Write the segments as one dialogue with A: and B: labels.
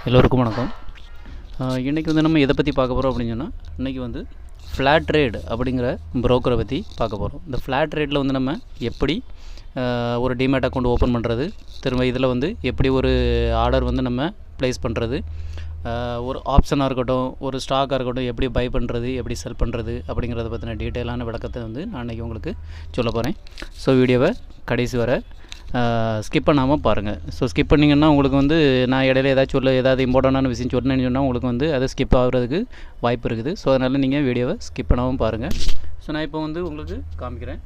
A: எல்லோருக்கும் வணக்கம். இன்றைக்கி வந்து நம்ம எதை பற்றி பார்க்க போகிறோம் அப்படின்னு சொன்னால், இன்றைக்கி வந்து ஃப்ளாட் ட்ரேட் அப்படிங்கிற ப்ரோக்கரை பற்றி பார்க்க போகிறோம். இந்த ஃப்ளாட் ட்ரேடில் வந்து நம்ம எப்படி ஒரு டிமேட் அக்கௌண்ட் ஓப்பன் பண்ணுறது, திரும்ப இதில் வந்து எப்படி ஒரு ஆர்டர் வந்து நம்ம ப்ளேஸ் பண்ணுறது, ஒரு ஆப்ஷனாக இருக்கட்டும், ஒரு ஸ்டாக்காக இருக்கட்டும், எப்படி பை பண்ணுறது, எப்படி செல் பண்ணுறது அப்படிங்கிறத பற்றின டீட்டெயிலான விளக்கத்தை வந்து நான் இன்றைக்கி உங்களுக்கு சொல்ல போகிறேன். ஸோ வீடியோவை கடைசி வரை ஸ்கிப் பண்ணாமல் பாருங்கள். ஸோ ஸ்கிப் பண்ணிங்கன்னா உங்களுக்கு வந்து நான் இடையில ஏதாவது இம்பார்ட்டண்டான விஷயம் சொன்னேன்னு சொன்னால் உங்களுக்கு வந்து அதை ஸ்கிப் ஆகிறதுக்கு வாய்ப்பு இருக்குது. ஸோ அதனால் நீங்கள் வீடியோவை ஸ்கிப் பண்ணாமல் பாருங்கள். ஸோ நான் இப்போ வந்து உங்களுக்கு காமிக்கிறேன்.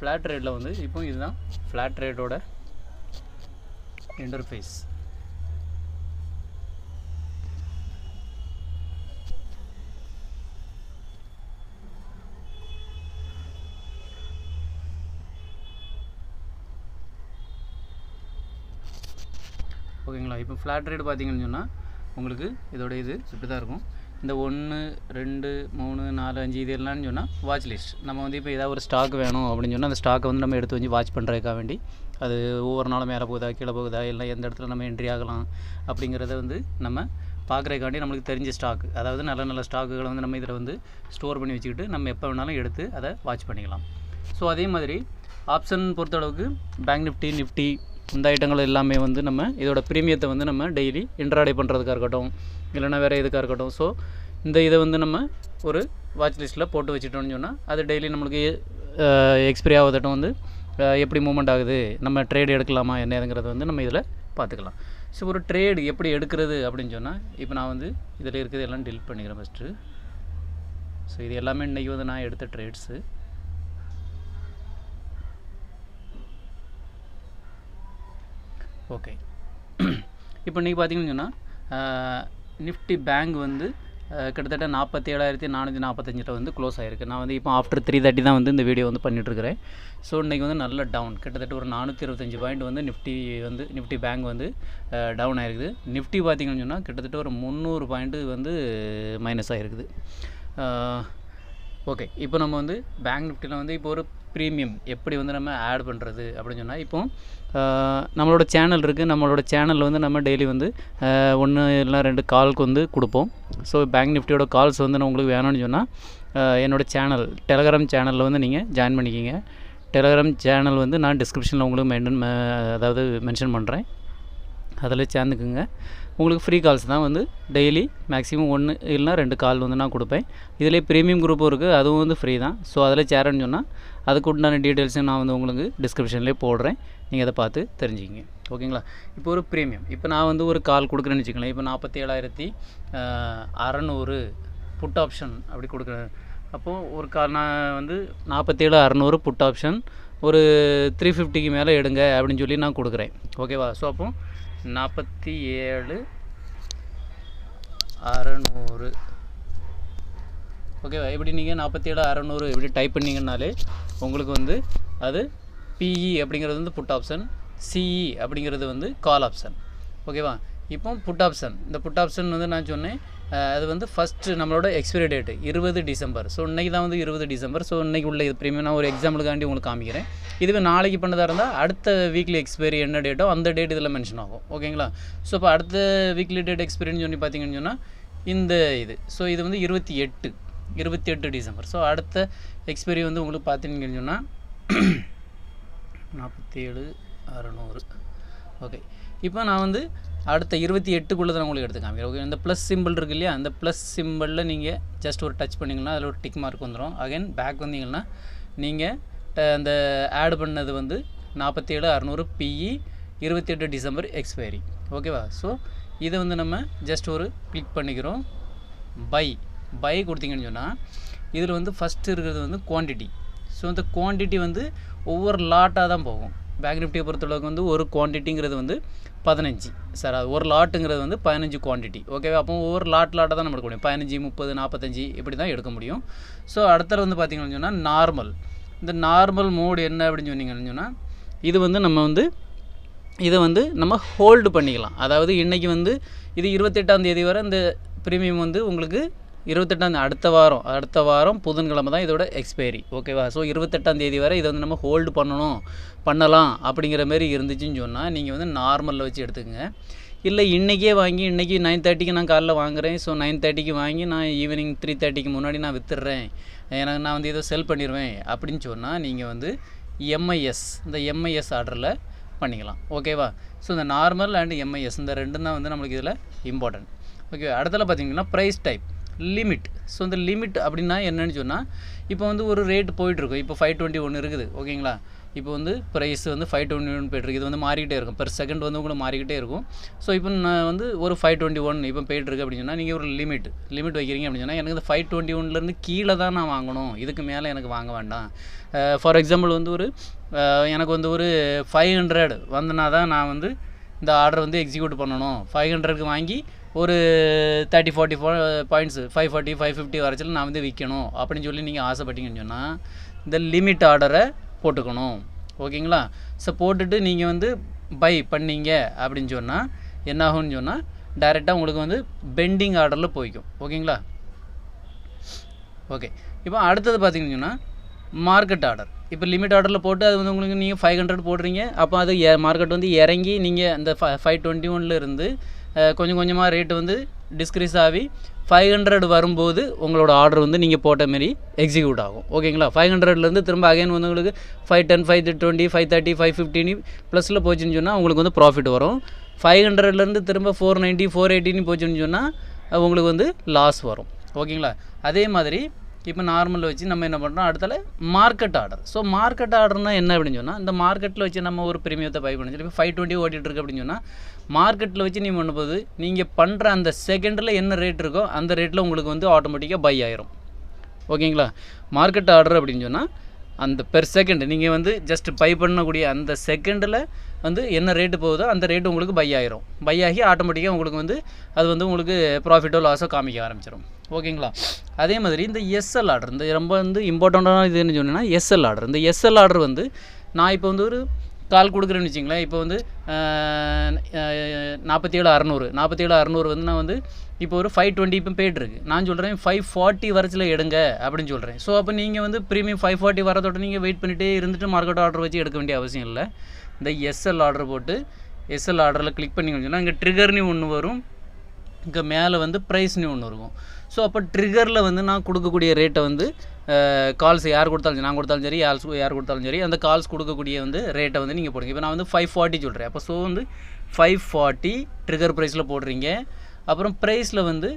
A: ஃப்ளாட் ட்ரேடில் வந்து இப்போ இதுதான் ஃப்ளாட் ட்ரேடோட இன்டர்ஃபேஸ். ஓகேங்களா? இப்போ ஃப்ளாட் ரேட் பார்த்தீங்கன்னு சொன்னால் உங்களுக்கு இதோட இது இப்படி தான் இருக்கும். இந்த 1 2 3 4 5 இது எல்லாம்னு சொன்னால் வாட்ச் லிஸ்ட். நம்ம வந்து இப்போ ஏதாவது ஒரு ஸ்டாக் வேணும் அப்படின்னு சொன்னால் அந்த ஸ்டாக்கை வந்து நம்ம எடுத்து வச்சு வாட்ச் பண்ணுறதுக்காக வேண்டி, அது ஒவ்வொரு நாளும் மேலே போகுதா கீழே போகுதா, இல்லை எந்த இடத்துல நம்ம என்ட்ரி ஆகலாம் அப்படிங்கிறத வந்து நம்ம பார்க்குறதுக்காண்டி நம்மளுக்கு தெரிஞ்ச ஸ்டாக், அதாவது நல்ல ஸ்டாக்குகளை வந்து நம்ம இதில் வந்து ஸ்டோர் பண்ணி வச்சுக்கிட்டு நம்ம எப்போ வேணாலும் எடுத்து அதை வாட்ச் பண்ணிக்கலாம். ஸோ அதே மாதிரி ஆப்ஷன் பொறுத்தளவுக்கு பேங்க் நிஃப்டி இந்த ஐட்டங்கள் எல்லாமே வந்து நம்ம இதோட ப்ரீமியத்தை வந்து நம்ம டெய்லி இன்ட்ராடே பண்ணுறதுக்காக இருக்கட்டும், இல்லைனா வேறு எதுக்காக இருக்கட்டும். ஸோ இந்த இதை வந்து நம்ம ஒரு வாட்ச் லிஸ்ட்டில் போட்டு வச்சுட்டோம்னு சொன்னால் அது டெய்லி நம்மளுக்கு எக்ஸ்பைரி ஆகுதட்டும் வந்து எப்படி மூவ்மெண்ட் ஆகுது, நம்ம ட்ரேட் எடுக்கலாமா என்னதுங்கிறத வந்து நம்ம இதில் பார்த்துக்கலாம். ஸோ ஒரு ட்ரேடு எப்படி எடுக்கிறது அப்படின்னு சொன்னால், இப்போ நான் வந்து இதில் இருக்கிறது எல்லாம் டெலிட் பண்ணிக்கிறேன் ஃபஸ்ட்டு. ஸோ இது எல்லாமே இன்றைக்கி வந்து நான் எடுத்த ட்ரேட்ஸு. ஓகே, இப்போ இன்றைக்கி பார்த்தீங்கன்னு சொன்னால் நிஃப்டி பேங்க் வந்து கிட்டத்தட்ட 47,445 வந்து க்ளோஸ் ஆகிருக்கு. நான் வந்து இப்போ ஆஃப்டர் 3:30 தான் வந்து இந்த வீடியோ வந்து பண்ணிகிட்ருக்கிறேன். ஸோ இன்றைக்கி வந்து நல்ல டவுன், கிட்டத்தட்ட ஒரு 425 பாயிண்ட் வந்து நிஃப்டி பேங்க் வந்து டவுன் ஆகிருக்குது. நிஃப்டி பார்த்திங்கன்னு சொன்னால் கிட்டத்தட்ட ஒரு 300 பாயிண்ட்டு வந்து மைனஸ் ஆகிருக்குது. ஓகே, இப்போ நம்ம வந்து பேங்க் நிஃப்டியில் வந்து இப்போ ஒரு ப்ரீமியம் எப்படி வந்து நம்ம ஆட் பண்ணுறது அப்படின்னு சொன்னால், இப்போ நம்மளோட சேனல் இருக்குது. நம்மளோட சேனலில் வந்து நம்ம டெய்லி வந்து 1 இல்லை 2 கால்க்கு வந்து கொடுப்போம். ஸோ பேங்க் நிஃப்டியோட கால்ஸ் வந்து நான் உங்களுக்கு வேணும்னு சொன்னால் என்னோடய சேனல் டெலகிராம் சேனலில் வந்து நீங்கள் ஜாயின் பண்ணிக்கிங்க. டெலகிராம் சேனல் வந்து நான் டிஸ்கிரிப்ஷனில் உங்களுக்கு மென்ஷன் பண்ணுறேன். அதில் சேர்ந்துக்குங்க. உங்களுக்கு ஃப்ரீ கால்ஸ் தான் வந்து டெய்லி மேக்ஸிமம் 1 இல்லைனா 2 கால் வந்து நான் கொடுப்பேன். இதிலே ப்ரீமியம் குரூப்பும் இருக்குது, அதுவும் வந்து ஃப்ரீ தான். ஸோ அதில் சேரன்னு சொன்னால் அதுக்கு உண்டான டீட்டெயில்ஸும் நான் வந்து உங்களுக்கு டிஸ்கிரிப்ஷன்லேயே போடுறேன். நீங்கள் அதை பார்த்து தெரிஞ்சுக்கிங்க. ஓகேங்களா? இப்போ ஒரு ப்ரீமியம், இப்போ நான் வந்து ஒரு கால் கொடுக்குறேன்னு வச்சுக்கலாம். இப்போ 47,600 புட் ஆப்ஷன் அப்படி கொடுக்குறேன். அப்போது ஒரு கால் நான் வந்து 47,600 புட் ஆப்ஷன் ஒரு 350க்கு மேலே எடுங்க அப்படின்னு சொல்லி நான் கொடுக்குறேன். ஓகேவா? ஸோ அப்போது 47,600 ஓகேவா? இப்படி நீங்கள் 47,600 இப்படி டைப் பண்ணிங்கன்னாலே உங்களுக்கு வந்து அது பிஇ அப்படிங்கிறது வந்து புட் ஆப்ஷன், சிஇ அப்படிங்கிறது வந்து கால் ஆப்ஷன். ஓகேவா? இப்போ புட் ஆப்ஷன், இந்த புட் ஆப்ஷன் வந்து நான் சொன்னேன் அது வந்து ஃபஸ்ட்டு நம்மளோட எக்ஸ்பைரி டேட்டு 20 டிசம்பர். ஸோ இன்றைக்கி தான் வந்து 20 டிசம்பர். ஸோ இன்றைக்கி உள்ள இது ப்ரீமியம் நான் ஒரு எக்ஸாம்பிளுக்காண்டி உங்களுக்கு காமிக்கிறேன். இதுவே நாளைக்கு பண்ணதாக இருந்தால் அடுத்த வீக்லி எக்ஸ்பைரி என்ன டேட்டோ அந்த டேட் இதில் மென்ஷன் ஆகும். ஓகேங்களா? ஸோ இப்போ அடுத்த வீக்லி டேட் எக்ஸ்பைரின்னு சொல்லி பார்த்தீங்கன்னு சொன்னால் இந்த இது. ஸோ இது வந்து 28 டிசம்பர். ஸோ அடுத்த எக்ஸ்பைரி வந்து உங்களுக்கு பார்த்தீங்கன்னு சொன்னால் 47,600. ஓகே, இப்போ நான் வந்து அடுத்த 28க்குள்ளே தான் உங்களுக்கு எடுத்து காமிக்கிறேன். ஓகே, இந்த ப்ளஸ் சிம்பிள் இருக்குது இல்லையா, அந்த ப்ளஸ் சிம்பிளில் நீங்கள் ஜஸ்ட் ஒரு டச் பண்ணிங்கன்னா அதில் ஒரு டிக் மார்க் வந்துடும். அகைன் பேக் வந்தீங்கன்னா நீங்கள் அந்த ஆட் பண்ணது வந்து 47,600 பிஇ 28 டிசம்பர் எக்ஸ்பைரி. ஓகேவா? ஸோ இதை வந்து நம்ம ஜஸ்ட் ஒரு கிளிக் பண்ணிக்கிறோம். பை கொடுத்தீங்கன்னு சொன்னால் இதில் வந்து ஃபஸ்ட்டு இருக்கிறது வந்து குவான்டிட்டி. ஸோ இந்த குவான்டிட்டி வந்து ஒவ்வொரு லாட்டாக தான் போகும். பேங்க் நிஃப்டியை பொறுத்தளவுக்கு வந்து ஒரு குவான்டிட்டிங்கிறது வந்து 15 சார், அது ஒரு லாட்டுங்கிறது வந்து 15 குவான்டிட்டி. ஓகேவா? அப்போ ஒவ்வொரு லாட்டாக தான் நம்ம எடுக்க முடியும். 15 30 45 இப்படி தான் எடுக்க முடியும். ஸோ அடுத்தது வந்து பார்த்திங்கன்னு சொன்னால் நார்மல். இந்த நார்மல் மோடு என்ன அப்படின்னு சொன்னீங்கன்னு சொன்னால் இது வந்து நம்ம வந்து இதை வந்து நம்ம ஹோல்டு பண்ணிக்கலாம். அதாவது இன்றைக்கி வந்து இது 28ஆம் தேதி வரை இந்த ப்ரீமியம் வந்து உங்களுக்கு 28 அடுத்த வாரம் புதன்கிழமை தான் இதோட எக்ஸ்பைரி. ஓகேவா? ஸோ 28ஆம் தேதி வரை இதை வந்து நம்ம ஹோல்டு பண்ணலாம் அப்படிங்கிற மாரி இருந்துச்சுன்னு சொன்னால் நீங்கள் வந்து நார்மலில் வச்சு எடுத்துக்கங்க. இல்லை இன்றைக்கே வாங்கி இன்றைக்கி 9:30க்கு நான் காலைல வாங்குகிறேன், ஸோ 9:30க்கு வாங்கி நான் ஈவினிங் 3:30க்கு முன்னாடி நான் விற்றுடுறேன், எனக்கு நான் வந்து இதை செல் பண்ணிடுவேன் அப்படின்னு சொன்னால் நீங்கள் வந்து எம்ஐஎஸ், இந்த எம்ஐஎஸ் ஆர்டரில் பண்ணிக்கலாம். ஓகேவா? ஸோ இந்த நார்மல் அண்ட் எம்ஐஎஸ் இந்த ரெண்டும் தான் வந்து நம்மளுக்கு இதில் இம்பார்ட்டன்ட். ஓகே, அடுத்தல பார்த்தீங்கன்னா ப்ரைஸ் டைப், லிமிட். ஸோ இந்த லிமிட் அப்படின்னா என்னன்னு சொன்னால், இப்போ வந்து ஒரு ரேட் போயிட்டுருக்கும். இப்போ 521 இருக்குது. ஓகேங்களா? இப்போ வந்து ப்ரைஸ் வந்து 521 போய்ட்டுருக்கு. இது வந்து மாறிக்கிட்டே இருக்கும், பெர் செகண்ட் வந்து உங்களுக்கு மாறிக்கிட்டே இருக்கும். ஸோ இப்போ நான் வந்து ஒரு 521 இப்போ போய்ட்டுருக்கு அப்படின்னு சொன்னால், நீங்கள் ஒரு லிமிட் வைக்கிறீங்க அப்படின்னு சொன்னால், எனக்கு இந்த 521லேருந்து கீழே தான் நான் வாங்கணும், இதுக்கு மேலே எனக்கு வாங்க வேண்டாம். ஃபார் எக்ஸாம்பிள் வந்து ஒரு எனக்கு வந்து ஒரு 500 வந்தனா தான் நான் வந்து இந்த ஆர்டர் வந்து எக்ஸிக்யூட் பண்ணணும். 500க்கு வாங்கி ஒரு 30-40 பாயிண்ட்ஸு 540 550 வரைச்சில் நான் வந்து விற்கணும் அப்படின்னு சொல்லி நீங்கள் ஆசைப்பட்டீங்கன்னு சொன்னால், இந்த லிமிட் ஆர்டரை போட்டுக்கணும். ஓகேங்களா? ஸோ போட்டுட்டு நீங்கள் வந்து பை பண்ணீங்க அப்படின்னு சொன்னால் என்ன ஆகும்னு சொன்னால், டைரெக்டாக உங்களுக்கு வந்து பெண்டிங் ஆர்டரில் போய்க்கும். ஓகேங்களா? ஓகே, இப்போ அடுத்தது பார்த்தீங்கன்னு சொன்னால் மார்க்கெட் ஆர்டர். இப்போ லிமிட் ஆர்டரில் போட்டு அது வந்து உங்களுக்கு நீங்கள் 500 போடுறீங்க. அப்போ அது மார்க்கெட் வந்து இறங்கி நீங்கள் அந்த 521 இருந்து கொஞ்சம் கொஞ்சமாக ரேட்டு வந்து டிஸ்க்ரீஸ் ஆகி 500 வரும்போது உங்களோட ஆர்டர் வந்து நீங்கள் போட்ட மாரி எக்ஸிக்யூட் ஆகும். ஓகேங்களா? 500லேருந்து திரும்ப அகைன் வந்து உங்களுக்கு 510 520 530 550 ப்ளஸில் போச்சுன்னு சொன்னால் உங்களுக்கு வந்து ப்ராஃபிட் வரும். 500லேருந்து திரும்ப 490 480 போச்சுன்னு சொன்னால் உங்களுக்கு வந்து லாஸ் வரும். ஓகேங்களா? அதே மாதிரி இப்போ நார்மலில் வச்சு நம்ம என்ன பண்ணுறோம், அடுத்தால மார்க்கெட் ஆர்டர். ஸோ மார்க்கெட் ஆர்டர்னால் என்ன அப்படின்னு சொன்னால், இந்த மார்க்கெட்டில் வச்சு நம்ம ஒரு ப்ரீமியத்தை பை பண்ணி இப்போ 520 ஓட்டிகிட்டு அப்படின்னு சொன்னால், மார்க்கெட்டில் வச்சு நீங்கள் பண்ணும்போது நீங்கள் பண்ணுற அந்த செகண்டில் என்ன ரேட் இருக்கோ அந்த ரேட்டில் உங்களுக்கு வந்து ஆட்டோமேட்டிக்காக பை ஆயிரும். ஓகேங்களா? மார்க்கெட் ஆர்டர் அப்படின்னு சொன்னால் அந்த பெர் செகண்ட் நீங்கள் வந்து ஜஸ்ட் பை பண்ணக்கூடிய அந்த செகண்டில் வந்து என்ன ரேட்டு போகுதோ அந்த ரேட்டு உங்களுக்கு பை ஆயிரும். பை ஆகி ஆட்டோமேட்டிக்காக உங்களுக்கு வந்து அது வந்து உங்களுக்கு ப்ராஃபிட்டோ லாஸோ காமிக்க ஆரம்பிச்சிடும். ஓகேங்களா? அதே மாதிரி இந்த எஸ்எல் ஆர்டர், இந்த ரொம்ப வந்து இம்பார்ட்டண்ட்டான இதுன்னு சொன்னீங்கன்னா எஸ்எல் ஆர்டர். இந்த எஸ்எல் ஆர்டர் வந்து நான் இப்போ வந்து ஒரு கால் கொடுக்குறேன்னு வச்சிங்களேன். இப்போ வந்து 47,600 வந்து நான் வந்து இப்போ ஒரு 520 இப்போ போய்ட்டுருக்கு. நான் சொல்கிறேன் 540 வரைச்சில் எடுங்க அப்படின்னு சொல்கிறேன். ஸோ அப்போ நீங்கள் வந்து ப்ரீமியம் 540 வரதோட நீங்கள் வெயிட் பண்ணிகிட்டே இருந்துட்டு மார்க்கெட் ஆர்டர் வச்சு எடுக்க வேண்டிய அவசியம் இல்லை. இந்த எஸ்எல் ஆர்டர் போட்டு எஸ்எல் ஆர்டரில் கிளிக் பண்ணிங்கன்னு சொன்னால் இங்கே ட்ரிகர்னு ஒன்று வரும், இங்கே மேலே வந்து ப்ரைஸ்னு ஒன்று இருக்கும். ஸோ அப்போ ட்ரிகரில் வந்து நான் கொடுக்கக்கூடிய ரேட்டை வந்து கால்ஸ் யார் கொடுத்தாலும் நான் கொடுத்தாலும் சரி, யார் கொடுத்தாலும் சரி, அந்த கால்ஸ் கொடுக்கக்கூடிய வந்து ரேட்டை வந்து நீங்கள் போடுங்க. இப்போ நான் வந்து 540 சொல்கிறேன். அப்போ ஸோ வந்து 540 ட்ரிகர் ப்ரைஸில் போடுறீங்க. அப்புறம் ப்ரைஸில் வந்து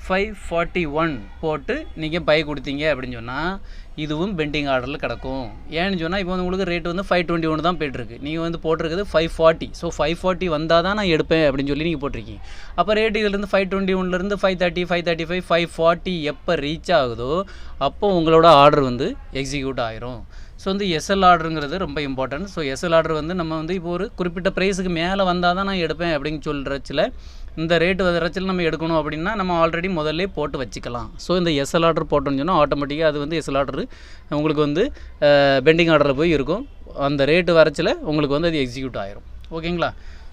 A: 541 போட்டு நீங்கள் பை கொடுத்தீங்க அப்படின்னு சொன்னால் இதுவும் பெண்டிங் ஆர்டரில் கிடக்கும். ஏன்னு சொன்னால் இப்போ வந்து உங்களுக்கு ரேட்டு வந்து 521 தான் போய்ட்டுருக்கு, நீங்கள் வந்து போட்டிருக்குது 540. ஸோ 540 வந்தால் தான் நான் எடுப்பேன் அப்படின்னு சொல்லி நீங்கள் போட்டிருக்கீங்க. அப்போ ரேட்டு இதிலேருந்து 521லேருந்து 530 535 540 எப்போ ரீச் ஆகுதோ அப்போ உங்களோட ஆர்டர் வந்து எக்ஸிக்யூட் ஆயிரும். ஸோ வந்து எஸ்எல் ஆர்டருங்கிறது ரொம்ப இம்பார்ட்டன்ட். ஸோ எஸ்எல் ஆர்டர் வந்து நம்ம வந்து இப்போ ஒரு குறிப்பிட்ட ப்ரைஸுக்கு மேலே வந்தால் தான் நான் எடுப்பேன் அப்படின்னு சொல்கிறச்சில் இந்த ரேட்டு வரைச்சில் நம்ம எடுக்கணும் அப்படின்னா நம்ம ஆல்ரெடி முதல்ல போட்டு வச்சுக்கலாம். ஸோ இந்த எஸ்எல் ஆர்டர் போட்டோன்னு சொன்னால் ஆட்டோமேட்டிக்காக அது வந்து எஸ்எல் ஆர்டர் உங்களுக்கு வந்து பெண்டிங் ஆர்டரில் போய் இருக்கும். அந்த ரேட்டு வரைச்சில் உங்களுக்கு வந்து அது எக்ஸிக்யூட் ஆயிரும். ஓகேங்களா?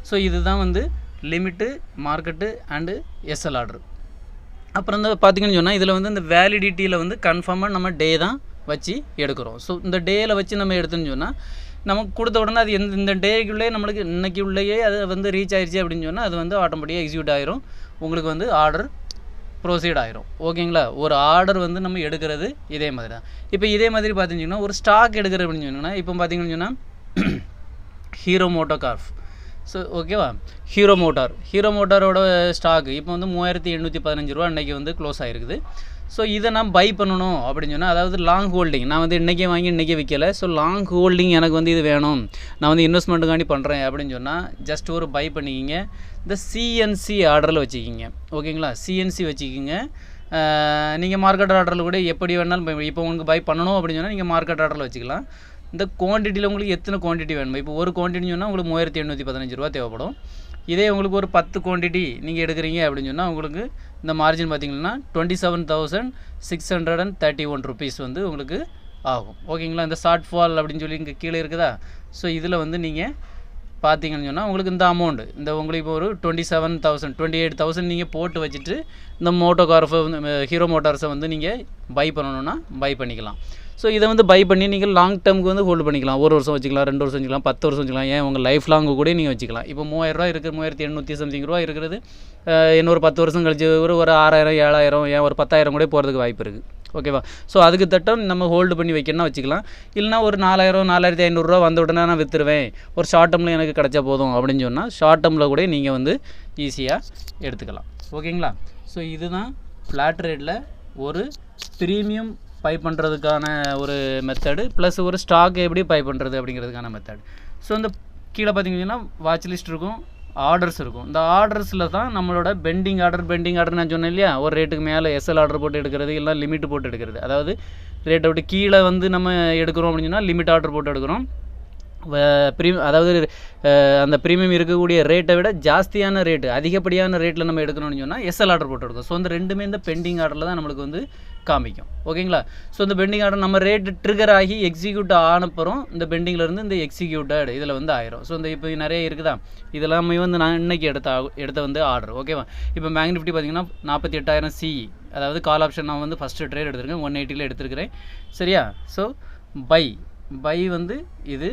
A: ஸோ இதுதான் வந்து limit, market and SL order. அப்புறம் வந்து பார்த்திங்கன்னு சொன்னால் இதில் வந்து இந்த வேலிடிட்டியில் வந்து கன்ஃபார்மாக நம்ம டே தான் வச்சு எடுக்கிறோம். ஸோ இந்த டேயில் வச்சு நம்ம எடுத்துன்னு சொன்னால் நமக்கு கொடுத்த உடனே அது இந்த டேக்குள்ளே நம்மளுக்கு இன்றைக்கி உள்ளேயே அது வந்து ரீச் ஆயிடுச்சு அப்படின்னு சொன்னால் அது வந்து ஆட்டோமேட்டிக்காக எக்ஸிக்யூட் ஆயிரும், உங்களுக்கு வந்து ஆர்டர் ப்ரொசீட் ஆயிரும். ஓகேங்களா? ஒரு ஆர்டர் வந்து நம்ம எடுக்கிறது இதே மாதிரி தான். இப்போ இதே மாதிரி பார்த்திங்கன்னா ஒரு ஸ்டாக் எடுக்கிறது அப்படின்னு சொன்னால் இப்போ பார்த்திங்கன்னு சொன்னால் ஹீரோ மோட்டோகார்ப். ஸோ ஓகேவா? ஹீரோ மோட்டாரோட ஸ்டாக்கு இப்போ வந்து 3815 ரூபா அன்றைக்கி வந்து க்ளோஸ் ஆகிருக்குது. ஸோ இதை நான் பை பண்ணணும் அப்படின்னு சொன்னால், அதாவது லாங் ஹோல்டிங், நான் வந்து இன்றைக்கே வாங்கி இன்றைக்கே விற்கலை, ஸோ லாங் ஹோல்டிங் எனக்கு வந்து இது வேணும், நான் வந்து இன்வெஸ்ட்மெண்ட்டுக்காண்டி பண்ணுறேன் அப்படின்னு சொன்னால் ஜஸ்ட் ஒரு பை பண்ணிக்கிங்க. இந்த சிஎன்சி ஆர்டரில் வச்சுக்கிங்க. ஓகேங்களா? சிஎன்சி வச்சுக்கிங்க. நீங்கள் மார்க்கெட் ஆர்டரில் கூட எப்படி வேணாலும் இப்போ உங்களுக்கு பை பண்ணணும் அப்படின்னு சொன்னால் நீங்கள் மார்க்கெட் ஆர்டரில் வச்சுக்கலாம். இந்த குவான்டிட்டியில் உங்களுக்கு எத்தனை குவான்டிட்டி வேணும், இப்போ ஒரு குவான்டிட்டின்னு சொன்னால் உங்களுக்கு 3815 ரூபா தேவைப்படும். இதே உங்களுக்கு ஒரு 10 குவான்டிட்டி நீங்கள் எடுக்கிறீங்க அப்படின்னு சொன்னால் உங்களுக்கு இந்த மார்ஜின் பார்த்திங்கன்னா 27,631 ருபீஸ் வந்து உங்களுக்கு ஆகும். ஓகேங்களா? இந்த ஷார்ட் ஃபால் அப்படின்னு சொல்லி இங்கே கீழே இருக்குதா? ஸோ இதில் வந்து நீங்கள் பார்த்தீங்கன்னு சொன்னால் உங்களுக்கு இந்த அமௌண்ட்டு இந்த உங்களுக்கு இப்போ ஒரு 28,000 நீங்கள் போட்டு வச்சுட்டு இந்த மோட்டோகார்ஃபை வந்து ஹீரோ மோட்டார்ஸை வந்து நீங்கள் பை பண்ணணுன்னா பை பண்ணிக்கலாம். ஸோ இதை வந்து பை பண்ணி நீங்கள் லாங் டேர்முக்கு வந்து ஹோல்டு பண்ணிக்கலாம். 1 வருஷம் வச்சுக்கலாம், 2 வருஷம் வச்சுக்கலாம், 10 வருஷம் வச்சுக்கலாம், ஏன் உங்கள் லைஃப் லாங்கு கூட நீங்கள் வச்சுக்கலாம். இப்போ 3000 இருக்குது, 3800 சம்திங் ரூபா இருக்கிறது, இன்னொரு 10 வருஷம் கழிச்சு ஒரு 6000 7000 ஏன் ஒரு 10,000 கூட போகிறதுக்கு வாய்ப்பு இருக்குது. ஓகேவா? ஸோ அதுக்கு தட்டம் நம்ம ஹோல்டு பண்ணி வைக்கணும்னா வச்சுக்கலாம். இல்லைனா ஒரு 4000 4500 வந்த உடனே நான் விற்றுருவேன், ஒரு ஷார்ட் டேர்மில் எனக்கு கிடச்சா போதும் அப்படின்னு சொன்னால் ஷார்ட் டேர்மில் கூட நீங்கள் வந்து ஈஸியாக எடுத்துக்கலாம். ஓகேங்களா? ஸோ இதுதான் ஃப்ளாட் ரேட்டில் ஒரு ப்ரீமியம் பை பண்ணுறதுக்கான ஒரு மெத்தடு, ப்ளஸ் ஒரு ஸ்டாக் எப்படி பை பண்ணுறது அப்படிங்கிறதுக்கான மெத்தடு. ஸோ இந்த கீழே பார்த்தீங்கன்னா வாட்ச் லிஸ்ட் இருக்கும், ஆர்டர்ஸ் இருக்கும். இந்த ஆர்டர்ஸில் தான் நம்மளோட பெண்டிங் ஆர்டர் நான் சொன்னேன் இல்லையா, ஒரு ரேட்டுக்கு மேலே எஸ்எல் ஆர்டர் போட்டு எடுக்கிறது, இல்லை லிமிட் போட்டு எடுக்கிறது. அதாவது ரேட்டை விட்டு கீழே வந்து நம்ம எடுக்கிறோம் அப்படின்னு சொன்னால் லிமிட் ஆர்டர் போட்டு எடுக்கிறோம். அதாவது அந்த ப்ரீமியம் இருக்கக்கூடிய ரேட்டை விட ஜாஸ்தியான ரேட்டு, அதிகப்படியான ரேட்டில் நம்ம எடுக்கணும்னு சொன்னால் எஸ்எல் ஆர்டர் போட்டு எடுக்கும். ஸோ இந்த ரெண்டுமே இந்த பெண்டிங் ஆர்டரில் தான் நம்மளுக்கு வந்து காமிக்கும். ஓகேங்களா? ஸோ இந்த பெண்டிங் ஆர்டர் நம்ம ரேட்டு ட்ரிகர் ஆகி எக்ஸிக்யூட் ஆனப்புறம் இந்த பெண்டிங்கிலேருந்து இந்த எக்ஸிக்யூட்டட் இதில் வந்து ஆயிரும். ஸோ இந்த இப்போ நிறைய இருக்குதா, இதெல்லாமே வந்து நான் இன்றைக்கி எடுத்த வந்து ஆர்டர். ஓகேவா? இப்போ பேங்க் நிஃப்டி பார்த்திங்கன்னா 48,000 CE, அதாவது கால் ஆப்ஷன் நான் வந்து ஃபஸ்ட்டு ட்ரேட் எடுத்திருக்கேன், 180 எடுத்துருக்கிறேன். சரியா? ஸோ பை வந்து இது,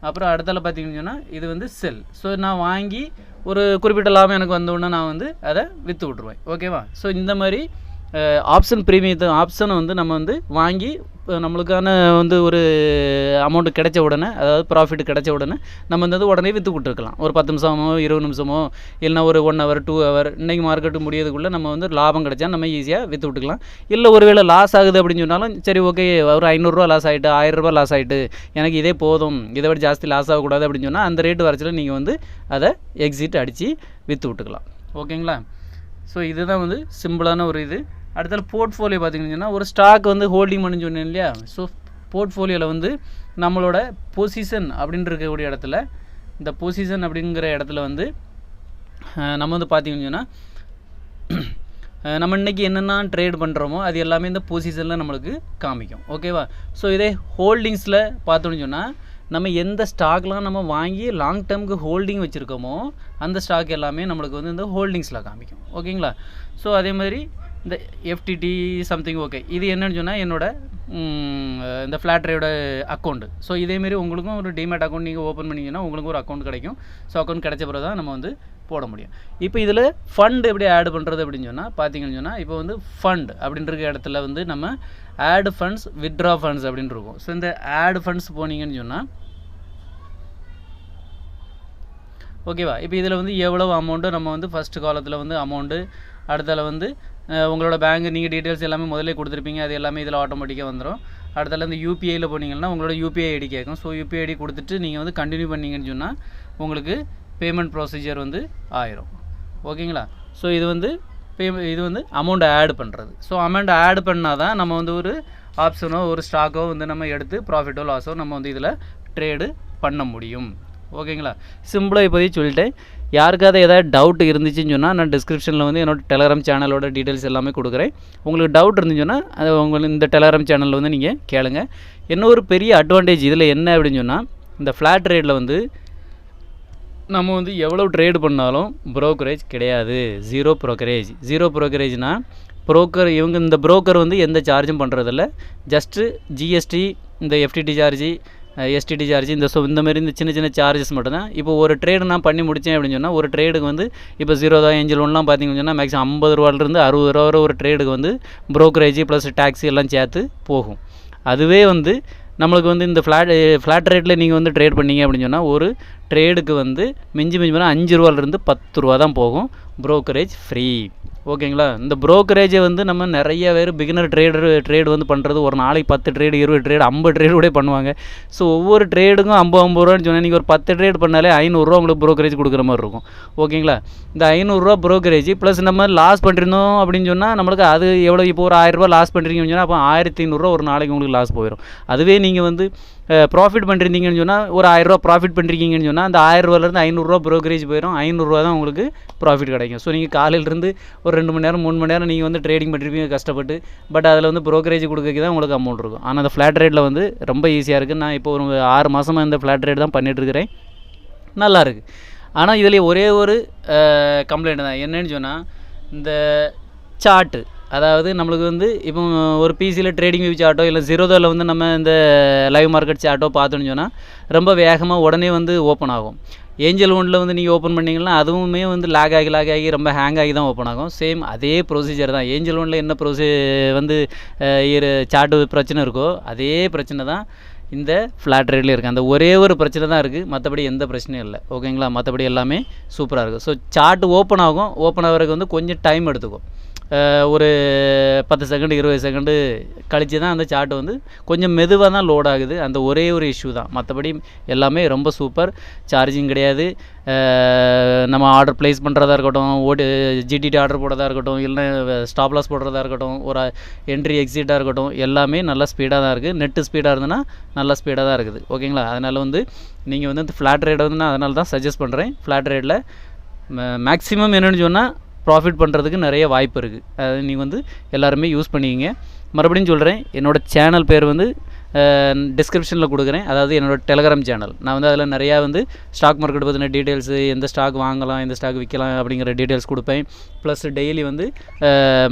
A: அப்புறம் அடுத்தால பார்த்தீங்கன்னா இது வந்து செல். ஸோ நான் வாங்கி ஒரு குறிப்பிட்ட லாபம் எனக்கு வந்தோடனே நான் வந்து அதை விற்று விட்ருவேன். ஓகேவா? ஸோ இந்த மாதிரி ஆப்ஷன் ஆப்ஷனை வந்து நம்ம வந்து வாங்கி நம்மளுக்கான வந்து ஒரு அமௌண்ட்டு கிடைச்ச உடனே, அதாவது ப்ராஃபிட் கிடைச்ச உடனே நம்ம வந்து உடனே விற்று விட்டுருக்கலாம். ஒரு 10 நிமிஷமோ 20 நிமிஷமோ இல்லைனா ஒரு 1 ஹவர் 2 ஹவர் இன்றைக்கி மார்க்கெட்டு முடியறதுக்குள்ளே நம்ம வந்து லாபம் கிடைச்சா நம்ம ஈஸியாக விற்று விட்டுக்கலாம். இல்லை ஒரு வேளை லாஸ் ஆகுது அப்படின்னு சொன்னாலும் சரி ஓகே, ஒரு 500 லாஸ் ஆகிட்டு 1000 லாஸ் ஆகிட்டு எனக்கு இதே போதும், இதை விட ஜாஸ்தி லாஸ் ஆகக்கூடாது அப்படின்னு சொன்னால் அந்த ரேட்டு வரைச்சில் நீங்கள் வந்து அதை எக்ஸிட் அடித்து விற்று விட்டுக்கலாம். ஓகேங்களா? ஸோ இதுதான் வந்து சிம்பிளான ஒரு இது. அடுத்தால போர்ட்ஃபோலியோ பார்த்திங்கன்னா ஒரு ஸ்டாக் வந்து ஹோல்டிங் பண்ணி சொன்னேன் இல்லையா. ஸோ போர்ட்ஃபோலியோவில் வந்து நம்மளோட பொசிஷன் அப்படின்னு இருக்கக்கூடிய இடத்துல, இந்த பொசிஷன் அப்படிங்கிற இடத்துல வந்து நம்ம வந்து பார்த்திங்கன்னா நம்ம இன்றைக்கி என்னென்ன ட்ரேட் பண்ணுறோமோ அது எல்லாமே இந்த பொசிஷனில் நம்மளுக்கு காமிக்கும். ஓகேவா? ஸோ இதே ஹோல்டிங்ஸில் பார்த்தோன்னு சொன்னால் நம்ம எந்த ஸ்டாக்லாம் நம்ம வாங்கி லாங் டேர்முக்கு ஹோல்டிங் வச்சுருக்கோமோ அந்த ஸ்டாக் எல்லாமே நம்மளுக்கு வந்து இந்த ஹோல்டிங்ஸில் காமிக்கும். ஓகேங்களா? ஸோ அதே மாதிரி இந்த எஃப்டிடி சம்திங் ஓகே, இது என்னென்னு சொன்னால் என்னோடய இந்த ஃப்ளாட் ரேட்டோட அக்கௌண்ட்டு. ஸோ இதேமாரி உங்களுக்கும் ஒரு டிமேட் அக்கௌண்ட் நீங்கள் ஓப்பன் பண்ணிங்கன்னா உங்களுக்கும் ஒரு அக்கௌண்ட் கிடைக்கும். ஸோ அக்கௌண்ட் கிடைச்ச பிறகு தான் நம்ம வந்து போட முடியும். இப்போ இதில் ஃபண்ட் எப்படி ஆட் பண்ணுறது அப்படின்னு சொன்னால் பார்த்தீங்கன்னு சொன்னால் இப்போ வந்து ஃபண்ட் அப்படின்ற இடத்துல வந்து நம்ம ஆட் ஃபண்ட்ஸ் வித்ட்ரா ஃபண்ட்ஸ் அப்படின்னு இருக்கும். ஸோ இந்த ஆட் ஃபண்ட்ஸ் போனீங்கன்னு சொன்னால் ஓகேவா, இப்போ இதில் வந்து எவ்வளோ அமௌண்ட்டு நம்ம வந்து ஃபஸ்ட்டு காலத்தில் வந்து அமௌண்ட்டு, அடுத்தால வந்து உங்களோட பேங்க் நீங்கள் டீட்டெயில்ஸ் எல்லாமே முதல்ல கொடுத்துருப்பீங்க, அது எல்லாமே இதில் ஆட்டோமேட்டிக்காக வந்துடும். அடுத்தால இந்த யூபிஐயில் போனீங்கன்னா உங்களோட யூபிஐ ஐடி கேட்கும். ஸோ யூபிஐ ஐடி கொடுத்துட்டு நீங்கள் வந்து கண்டினியூ பண்ணிங்கன்னு சொன்னால் உங்களுக்கு பேமெண்ட் ப்ரொசீஜர் வந்து ஆயிரும். ஓகேங்களா? ஸோ இது வந்து அமௌண்ட் ஆட் பண்ணுறது. ஸோ அமௌண்ட் ஆட் பண்ணால் தான் நம்ம வந்து ஒரு ஆப்ஷனோ ஒரு ஸ்டாக்கோ வந்து நம்ம எடுத்து ப்ராஃபிட்டோ லாஸோ நம்ம வந்து இதில் ட்ரேடு பண்ண முடியும். ஓகேங்களா? சிம்பிளாக இப்போதைக்கு சொல்லிட்டேன். யாருக்காவது ஏதாவது டவுட் இருந்துச்சுன்னு சொன்னால் நான் டிஸ்கிரிப்ஷனில் வந்து என்னோடய டெலகிராம் சேனலோட டீட்டெயில்ஸ் எல்லாமே கொடுக்குறேன். உங்களுக்கு டவுட் இருந்துச்சுன்னா அது உங்களுக்கு இந்த டெலகிராம் சேனலில் வந்து நீங்கள் கேளுங்க. என்ன ஒரு பெரிய அட்வான்டேஜ் இதில் என்ன அப்படின்னு சொன்னால், இந்த ஃப்ளாட் ரேட்டில் வந்து நம்ம வந்து எவ்வளோ ட்ரேடு பண்ணாலும் ப்ரோக்கரேஜ் கிடையாது. ஜீரோ ப்ரோக்கரேஜ்னால் இவங்க இந்த ப்ரோக்கர் வந்து எந்த சார்ஜும் பண்ணுறதில்ல. ஜஸ்ட்டு ஜிஎஸ்டி, இந்த எஃப்டிடி சார்ஜி, எஸ்டிடி சார்ஜ், இந்த மாதிரி இந்த சின்ன சின்ன சார்ஜஸ் மட்டும்தான். இப்போ ஒரு ட்ரேடு நான் பண்ணி முடித்தேன் அப்படின்னு சொன்னால் ஒரு ட்ரேடுக்கு வந்து இப்போ 0 ஏஞ்சல் ஒன்லாம் பார்த்தீங்கன்னு சொன்னால் மேக்ஸிமம் 50 ரூபாயிலிருந்து 60 ரூபா வரை ஒரு ட்ரேடுக்கு வந்து ப்ரோக்கரேஜ் ப்ளஸ் டேக்ஸி எல்லாம் சேர்த்து போகும். அதுவே வந்து நம்மளுக்கு வந்து இந்த ஃப்ளாட் ரேட்டில் நீங்கள் வந்து ட்ரேட் பண்ணிங்க அப்படின்னு சொன்னால் ஒரு ட்ரேடுக்கு வந்து மிஞ்சி போனால் 5 ரூபாயிலிருந்து 10 ரூபா தான் போகும். Brokerage free. ஓகேங்களா? இந்த ப்ரோக்கரேஜை வந்து நம்ம நிறைய பேர் பிகினர் ட்ரேடு வந்து பண்ணுறது ஒரு நாளைக்கு 10 ட்ரேடு 20 ட்ரேடு 50 ட்ரேடு கூட பண்ணுவாங்க. ஸோ ஒவ்வொரு ட்ரேடுக்கும் 50 ரூபான்னு சொன்னால் நீங்கள் ஒரு 10 ட்ரேட் பண்ணாலே 500 ரூபா உங்களுக்கு ப்ரோக்கரேஜ் கொடுக்குற மாதிரி இருக்கும். ஓகேங்களா? இந்த 500 ரூபா ப்ரோக்கரேஜ் ப்ளஸ் நம்ம லாஸ் பண்ணிருந்தோம் அப்படின்னு சொன்னால் நம்மளுக்கு அது எவ்வளோ, இப்போ ஒரு 1000 ரூபா லாஸ் பண்ணுறீங்கன்னு சொன்னால் அப்போ 1500 ரூபா ஒரு நாளைக்கு உங்களுக்கு லாஸ் போயிடும். அதுவே நீங்கள் வந்து ப்ராஃபிட் பண்ணிருந்தீங்கன்னு சொன்னால் ஒரு 1000 ரூபா ப்ராஃபிட் பண்ணுறீங்கன்னு சொன்னால் அந்த 1000 ரூபாயிலேருந்து 500 ரூபா ப்ரோக்கரேஜ் போயிடும். 500 ரூபா தான் உங்களுக்கு ப்ராஃபிட் கிடைக்கும். ஸோ நீங்கள் காலையிலேருந்து ஒரு 2 மணி நேரம் 3 மணி நேரம் நீங்கள் வந்து ட்ரேடிங் பண்ணிருப்பீங்க கஷ்டப்பட்டு. பட் அதில் வந்து ப்ரோக்கரேஜ் கொடுக்க தான் உங்களுக்கு அமௌண்ட் இருக்கும். ஆனால் அந்த ஃப்ளாட் ரேட்டில் வந்து ரொம்ப ஈஸியாக இருக்குது. நான் இப்போ ஒரு 6 மாதமாக இந்த ஃப்ளாட் ரேட் தான் பண்ணிகிட்ருக்கிறேன். நல்லாயிருக்கு. ஆனால் இதில் ஒரே ஒரு கம்ப்ளைண்ட் தான். என்னன்னு சொன்னால் இந்த சார்ட்டு அதாவது நம்மளுக்கு வந்து இப்போ ஒரு பிசியில் ட்ரேடிங் வியூ சார்ட்டோ இல்லை ஜீரோதாவில் வந்து நம்ம இந்த லைவ் மார்க்கெட் சார்ட்டோ பார்த்தோன்னு சொன்னால் ரொம்ப வேகமாக உடனே வந்து ஓப்பன் ஆகும். ஏஞ்சல் ஒன்றில் வந்து நீங்கள் ஓப்பன் பண்ணிங்கன்னா அதுவுமே வந்து லாக் ஆகி ரொம்ப ஹேங் ஆகி தான் ஓப்பன் ஆகும். சேம் அதே ப்ரொசீஜர் தான். ஏஞ்சல் ஒன்றில் என்ன வந்து சார்ட்டு பிரச்சனை இருக்கோ அதே பிரச்சனை தான் இந்த ஃப்ளாட் ரேட்லேயும் இருக்குது. அந்த ஒரே ஒரு பிரச்சனை தான் இருக்குது, மற்றபடி எந்த பிரச்சனையும் இல்லை. ஓகேங்களா? மற்றபடி எல்லாமே சூப்பராக இருக்குது. ஸோ சார்ட்டு ஓப்பன் ஆகும். ஓப்பன் ஆகிறதுக்கு வந்து கொஞ்சம் டைம் எடுத்துக்கும். ஒரு 10 செகண்டு 20 செகண்டு கழித்து தான் அந்த சார்ட் வந்து கொஞ்சம் மெதுவாக தான் லோட் ஆகுது. அந்த ஒரே ஒரு இஷ்யூ தான். மற்றபடி எல்லாமே ரொம்ப சூப்பர். சார்ஜிங் கிடையாது. நம்ம ஆர்டர் ப்ளேஸ் பண்ணுறதா இருக்கட்டும், ஜிடிடி ஆர்டர் போடுறதா இருக்கட்டும், இல்லை ஸ்டாப் லாஸ் போடுறதா இருக்கட்டும், ஒரு என்ட்ரி எக்ஸிட்டாக இருக்கட்டும், எல்லாமே நல்லா ஸ்பீடாக தான் இருக்குது. நெட்டு ஸ்பீடாக இருந்ததுன்னா நல்லா ஸ்பீடாக தான் இருக்குது. ஓகேங்களா? அதனால் வந்து நீங்கள் வந்து இந்த ஃப்ளாட் ரேட் வந்து நான் அதனால தான் சஜஸ்ட் பண்ணுறேன். ஃப்ளாட் ரேட்டில் மேக்ஸிமம் என்னென்னு சொன்னால் ப்ராஃபிட் பண்ணுறதுக்கு நிறைய வாய்ப்பு இருக்குது. அது நீங்கள் வந்து எல்லாருமே யூஸ் பண்ணிக்கிங்க. மறுபடியும் சொல்கிறேன், என்னோடய சேனல் பேர் வந்து டிஸ்கிரிப்ஷனில் கொடுக்குறேன். அதாவது என்னோடய டெலகிராம் சேனல். நான் வந்து அதில் நிறையா வந்து ஸ்டாக் மார்க்கெட் பற்றின டீட்டெயில்ஸு, எந்த ஸ்டாக் வாங்கலாம், எந்த ஸ்டாக் விற்கலாம் அப்படிங்கிற டீட்டெயில்ஸ் கொடுப்பேன். ப்ளஸ் டெய்லி வந்து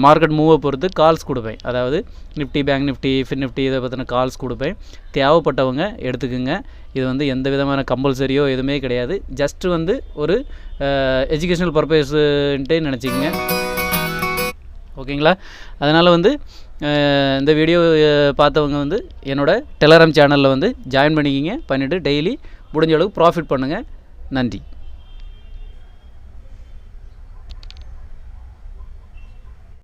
A: மார்க்கெட் மூவை பொறுத்து கால்ஸ் கொடுப்பேன். அதாவது Nifty, bank Nifty, fin Nifty இதை பற்றின கால்ஸ் கொடுப்பேன். தேவைப்பட்டவங்க எடுத்துக்குங்க. இது வந்து எந்த விதமான கம்பல்சரியோ எதுவுமே கிடையாது. ஜஸ்ட்டு வந்து ஒரு எஜுகேஷ்னல் பர்பஸ்ன்ட்டே நினச்சிக்கங்க. ஓகேங்களா? அதனால் வந்து இந்த வீடியோ பார்த்தவங்க வந்து என்னோடய டெலகிராம் சேனலில் வந்து ஜாயின் பண்ணிக்கிங்க. பண்ணிவிட்டு டெய்லி முடிஞ்ச அளவுக்கு ப்ராஃபிட் பண்ணுங்கள். நன்றி.